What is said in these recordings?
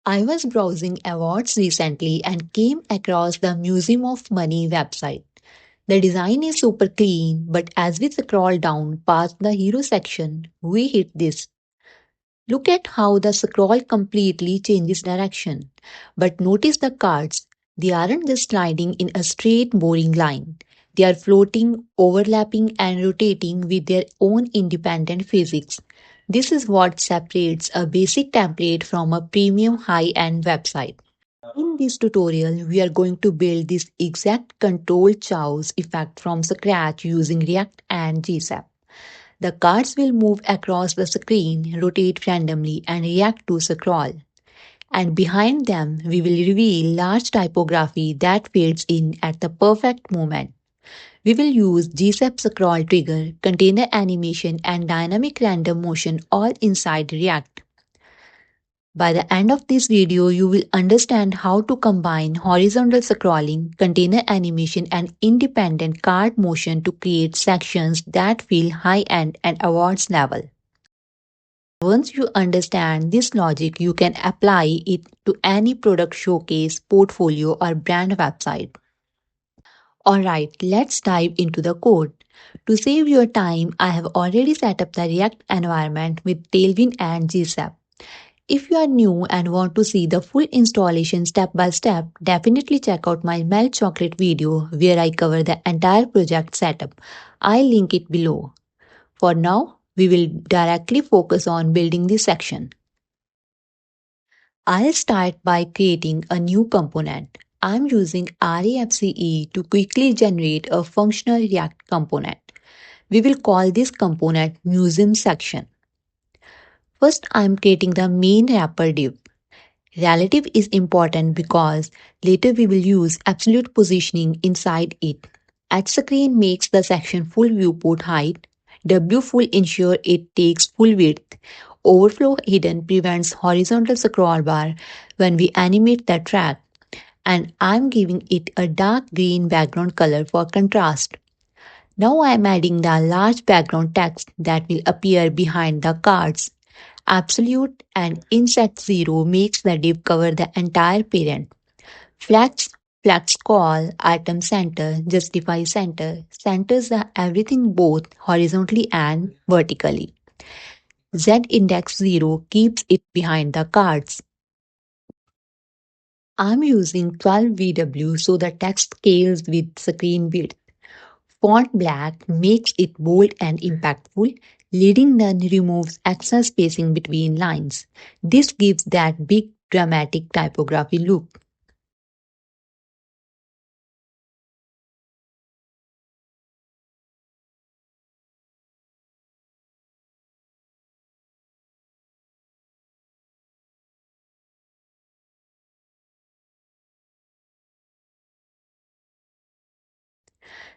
I was browsing awards recently and came across the Museum of Money website. The design is super clean, but as we scroll down past the hero section, we hit this. Look at how the scroll completely changes direction. But notice the cards. They aren't just sliding in a straight, boring line. They are floating, overlapping, and rotating with their own independent physics. This is what separates a basic template from a premium high-end website. In this tutorial, we are going to build this exact control chaos effect from scratch using React and GSAP. The cards will move across the screen, rotate randomly, and react to scroll. And behind them, we will reveal large typography that fades in at the perfect moment. We will use GSAP ScrollTrigger, container animation, and dynamic random motion all inside React. By the end of this video, you will understand how to combine horizontal scrolling, container animation, and independent card motion to create sections that feel high-end and awards level. Once you understand this logic, you can apply it to any product showcase, portfolio, or brand website. Alright, let's dive into the code. To save your time, I have already set up the React environment with Tailwind and GSAP. If you are new and want to see the full installation step by step, definitely check out my Melt Chocolate video where I cover the entire project setup. I'll link it below. For now, we will directly focus on building this section. I'll start by creating a new component. I'm using RAFCE to quickly generate a functional React component. We will call this component Museum section. First, I'm creating the main wrapper div. Relative is important because later we will use absolute positioning inside it. At screen makes the section full viewport height. W full ensure it takes full width. Overflow hidden prevents horizontal scroll bar when we animate the track. And I'm giving it a dark green background color for contrast. Now I'm adding the large background text that will appear behind the cards. Absolute and inset 0 makes the div cover the entire parent. Flex, flex call, item center, justify center, centers the everything both horizontally and vertically. Z index 0 keeps it behind the cards. I'm using 12 VW so the text scales with screen width. Font black makes it bold and impactful. Leading none removes excess spacing between lines. This gives that big dramatic typography look.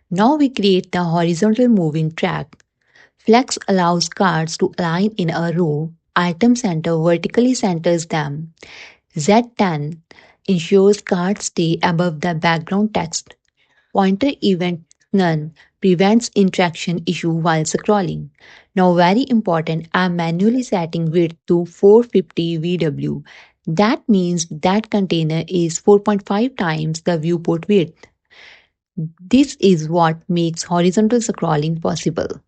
Now we create the horizontal moving track. Flex allows cards to align in a row. Item center vertically centers them. Z10 ensures cards stay above the background text. Pointer event none prevents interaction issue while scrolling. Now very important, I'm manually setting width to 450 VW. That means that container is 4.5 times the viewport width. This is what makes horizontal scrolling possible.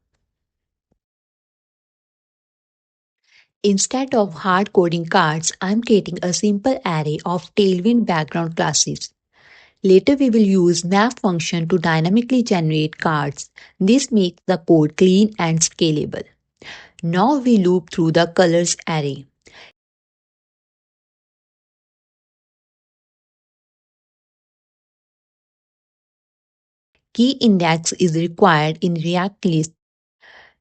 Instead of hard coding cards, I'm creating a simple array of Tailwind background classes. Later we will use map function to dynamically generate cards. This makes the code clean and scalable. Now we loop through the colors array. Key index is required in React list.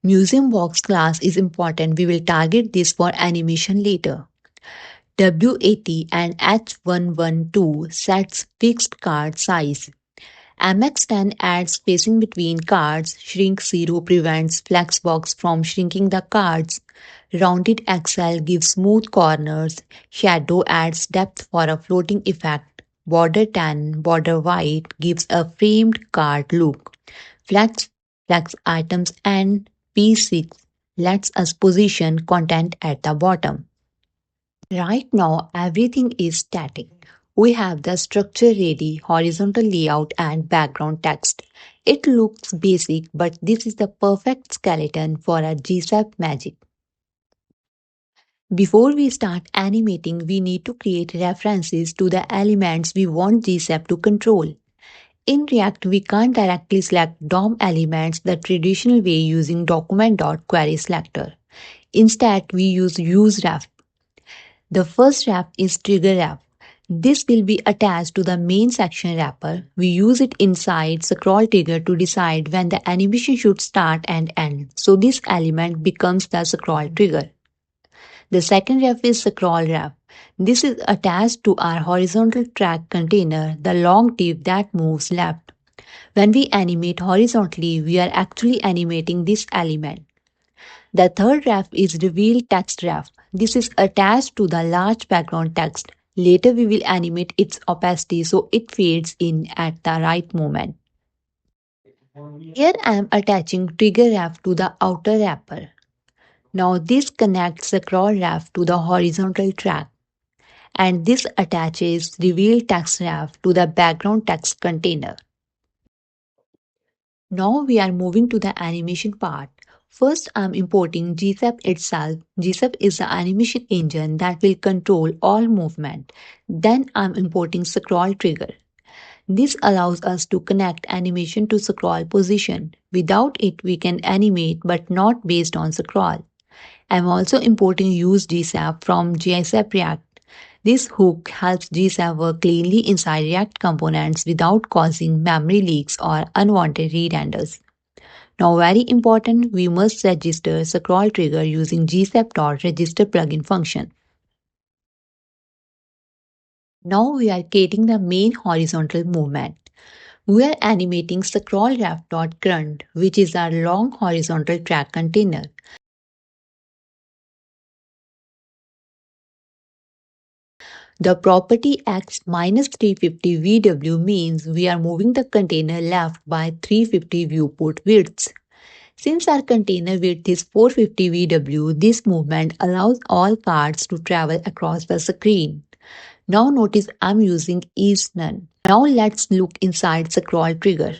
Museum box class is important. We will target this for animation later. W80 and H112 sets fixed card size. MX10 adds spacing between cards. Shrink 0 prevents Flexbox from shrinking the cards. Rounded XL gives smooth corners. Shadow adds depth for a floating effect. Border 10, border white gives a framed card look. Flex items and P6 lets us position content at the bottom. Right now, everything is static. We have the structure ready, horizontal layout, and background text. It looks basic, but this is the perfect skeleton for a GSAP magic. Before we start animating, we need to create references to the elements we want GSAP to control. In React, we can't directly select DOM elements the traditional way using document.query selector. Instead, we use useRef. The first wrap is trigger wrap. This will be attached to the main section wrapper. We use it inside ScrollTrigger to decide when the animation should start and end. So this element becomes the scroll trigger. The second ref is scroll wrap. This is attached to our horizontal track container, the long tip that moves left. When we animate horizontally, we are actually animating this element. The third ref is reveal text ref. This is attached to the large background text. Later we will animate its opacity so it fades in at the right moment. Here I am attaching trigger ref to the outer wrapper. Now this connects the scroll ref to the horizontal track, and this attaches reveal text ref to the background text container. Now we are moving to the animation part. First, I'm importing GSAP itself. GSAP is the animation engine that will control all movement. Then I'm importing scroll trigger. This allows us to connect animation to scroll position. Without it, we can animate but not based on scroll. I'm also importing use GSAP from GSAP React. This hook helps GSAP work cleanly inside React components without causing memory leaks or unwanted re-renders. Now, very important, we must register scroll trigger using gsap.register plugin function. Now we are creating the main horizontal movement. We are animating scrollRef.current, which is our long horizontal track container. The property x minus 350 VW means we are moving the container left by 350 viewport widths. Since our container width is 450 VW, this movement allows all cards to travel across the screen. Now notice I'm using is none. Now let's look inside scroll trigger.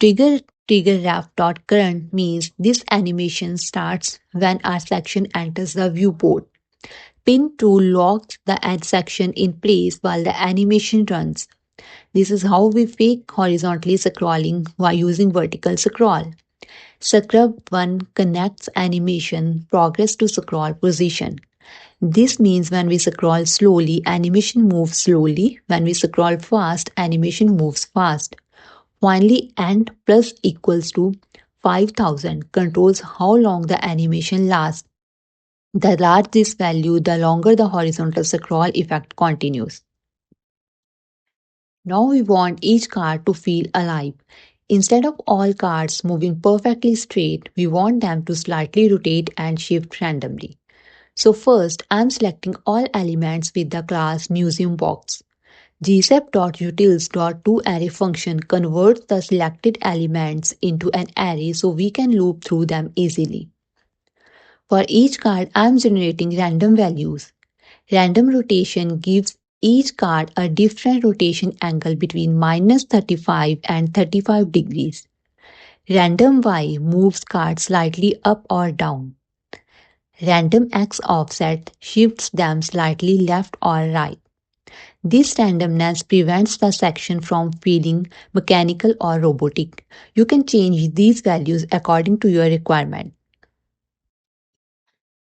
Trigger ref.current means this animation starts when our section enters the viewport. Pin tool locks the edge section in place while the animation runs. This is how we fake horizontally scrolling while using vertical scroll. Scrub 1 connects animation progress to scroll position. This means when we scroll slowly, animation moves slowly. When we scroll fast, animation moves fast. Finally, and plus equals to 5000 controls how long the animation lasts. The larger this value, the longer the horizontal scroll effect continues. Now we want each card to feel alive. Instead of all cards moving perfectly straight, we want them to slightly rotate and shift randomly. So first, I'm selecting all elements with the class museum box. gsap.utils.toArray function converts the selected elements into an array so we can loop through them easily. For each card, I'm generating random values. Random rotation gives each card a different rotation angle between minus 35 and 35 degrees. Random Y moves cards slightly up or down. Random X offset shifts them slightly left or right. This randomness prevents the section from feeling mechanical or robotic. You can change these values according to your requirement.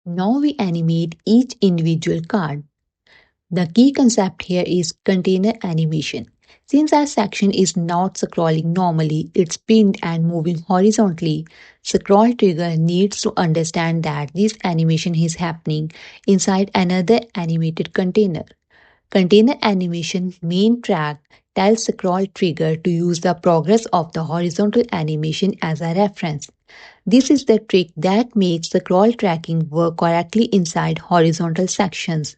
Now we animate each individual card. The key concept here is container animation. Since our section is not scrolling normally, it's pinned and moving horizontally, scroll trigger needs to understand that this animation is happening inside another animated container. Container animation main track tells scroll trigger to use the progress of the horizontal animation as a reference. This is the trick that makes scroll tracking work correctly inside horizontal sections.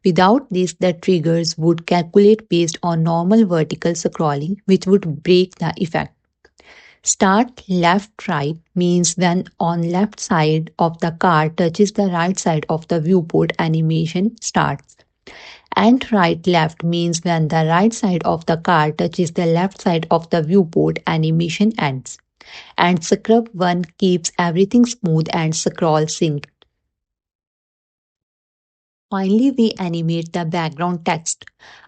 Without this, the triggers would calculate based on normal vertical scrolling, which would break the effect. Start left right means when on left side of the card touches the right side of the viewport, animation starts. And right left means when the right side of the card touches the left side of the viewport, animation ends. And scrub 1 keeps everything smooth and scroll sync. Finally, we animate the background text.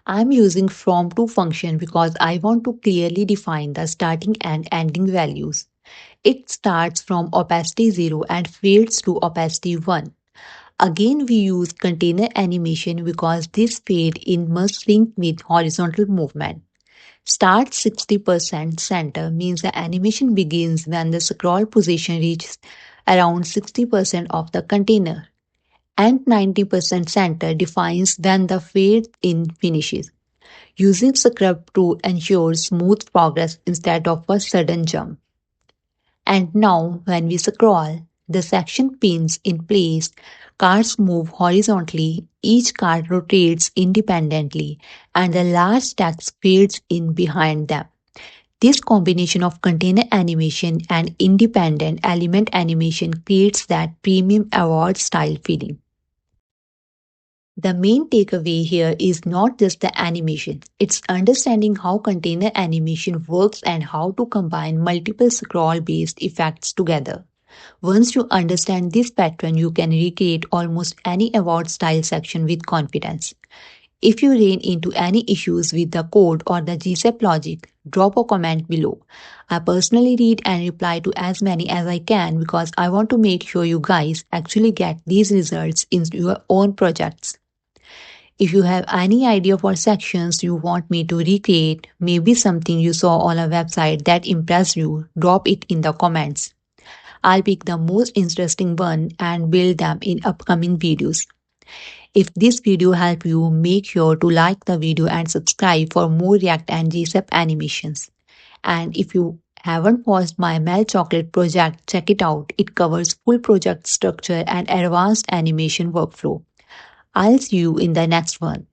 I'm using from to function because I want to clearly define the starting and ending values. It starts from opacity 0 and fades to opacity 1. Again, we use container animation because this fade in must sync with horizontal movement. Start 60% center means the animation begins when the scroll position reaches around 60% of the container, and 90% center defines when the fade in finishes. Using scrub to ensure smooth progress instead of a sudden jump. And now, when we scroll, the section pins in place, cards move horizontally, each card rotates independently, and the large text fades in behind them. This combination of container animation and independent element animation creates that premium award style feeling. The main takeaway here is not just the animation, it's understanding how container animation works and how to combine multiple scroll based effects together. Once you understand this pattern, you can recreate almost any award style section with confidence. If you ran into any issues with the code or the GSAP logic, drop a comment below. I personally read and reply to as many as I can because I want to make sure you guys actually get these results in your own projects. If you have any idea for sections you want me to recreate, maybe something you saw on a website that impressed you, drop it in the comments. I'll pick the most interesting one and build them in upcoming videos. If this video helped you, make sure to like the video and subscribe for more React and GSAP animations. And if you haven't watched my Mel Chocolate project, check it out. It covers full project structure and advanced animation workflow. I'll see you in the next one.